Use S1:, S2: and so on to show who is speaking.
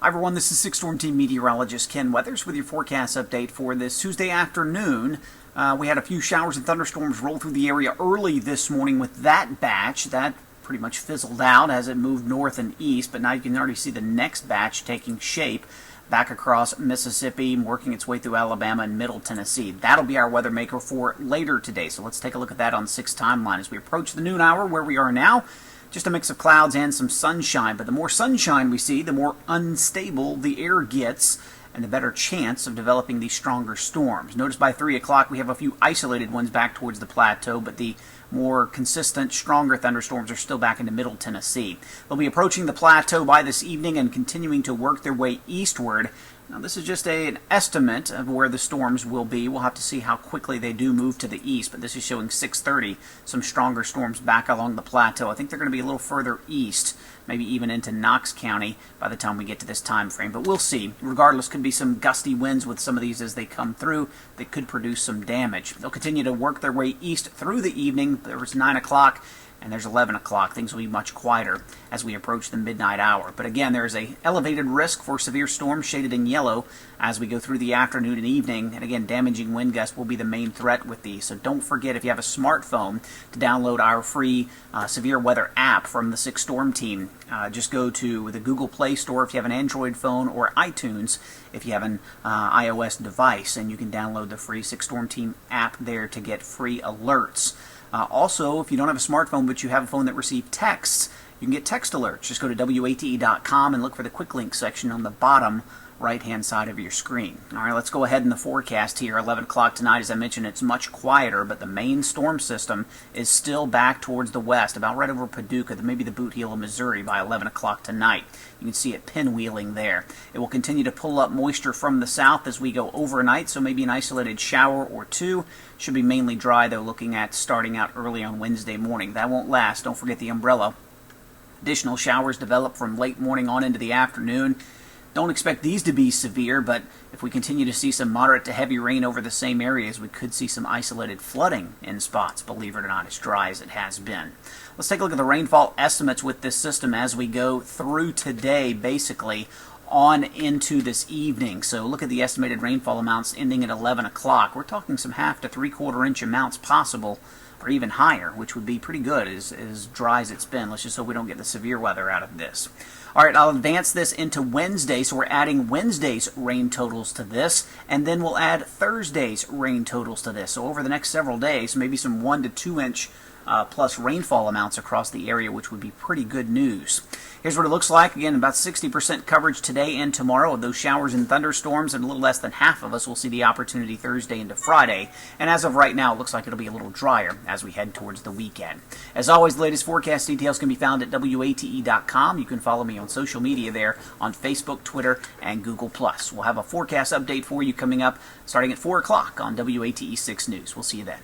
S1: Hi everyone, this is Storm Team meteorologist Ken Weathers with your forecast update for this Tuesday afternoon. We had a few showers and thunderstorms roll through the area early this morning with that batch. That pretty much fizzled out as it moved north and east, but now you can already see the next batch taking shape back across Mississippi, working its way through Alabama and Middle Tennessee. That'll be our weather maker for later today, so let's take a look at that on 6 timeline as we approach the noon hour where we are now. Just a mix of clouds and some sunshine, but the more sunshine we see, the more unstable the air gets and the better chance of developing these stronger storms. Notice by 3 o'clock we have a few isolated ones back towards the plateau, but the more consistent, stronger thunderstorms are still back into Middle Tennessee. They'll be approaching the plateau by this evening and continuing to work their way eastward. Now, this is just an estimate of where the storms will be. We'll have to see how quickly they do move to the east, but this is showing 6:30, some stronger storms back along the plateau. I think they're going to be a little further east, maybe even into Knox County by the time we get to this time frame, but we'll see. Regardless, could be some gusty winds with some of these as they come through that could produce some damage. They'll continue to work their way east through the evening. There was 9 o'clock. And there's 11 o'clock. Things will be much quieter as we approach the midnight hour. But again, there is a elevated risk for severe storms shaded in yellow as we go through the afternoon and evening. And again, damaging wind gusts will be the main threat with these. So don't forget, if you have a smartphone, to download our free severe weather app from the 6 Storm Team. Just go to the Google Play Store if you have an Android phone, or iTunes if you have an iOS device. And you can download the free 6 Storm Team app there to get free alerts. Also, if you don't have a smartphone but you have a phone that receives texts, you can get text alerts. Just go to WATE.com and look for the quick link section on the bottom right-hand side of your screen. All right, let's go ahead in the forecast here. 11 o'clock tonight, as I mentioned, it's much quieter, but the main storm system is still back towards the west, about right over Paducah, maybe the boot heel of Missouri by 11 o'clock tonight. You can see it pinwheeling there. It will continue to pull up moisture from the south as we go overnight, so maybe an isolated shower or two. Should be mainly dry, though, looking at starting out early on Wednesday morning. That won't last. Don't forget the umbrella. Additional showers develop from late morning on into the afternoon. Don't expect these to be severe, but if we continue to see some moderate to heavy rain over the same areas, we could see some isolated flooding in spots, believe it or not, as dry as it has been. Let's take a look at the rainfall estimates with this system as we go through today, basically on into this evening. So look at the estimated rainfall amounts ending at 11 o'clock. We're talking some 1/2 to 3/4 inch amounts possible, or even higher, which would be pretty good as dry as it's been. Let's just hope we don't get the severe weather out of this. All right, I'll advance this into Wednesday, so we're adding Wednesday's rain totals to this, and then we'll add Thursday's rain totals to this. So over the next several days, maybe some 1 to 2 inch plus rainfall amounts across the area, which would be pretty good news. Here's what it looks like. Again, about 60% coverage today and tomorrow of those showers and thunderstorms, and a little less than half of us will see the opportunity Thursday into Friday. And as of right now, it looks like it'll be a little drier as we head towards the weekend. As always, the latest forecast details can be found at WATE.com. You can follow me on social media there on Facebook, Twitter, and Google+. We'll have a forecast update for you coming up starting at 4 o'clock on WATE 6 News. We'll see you then.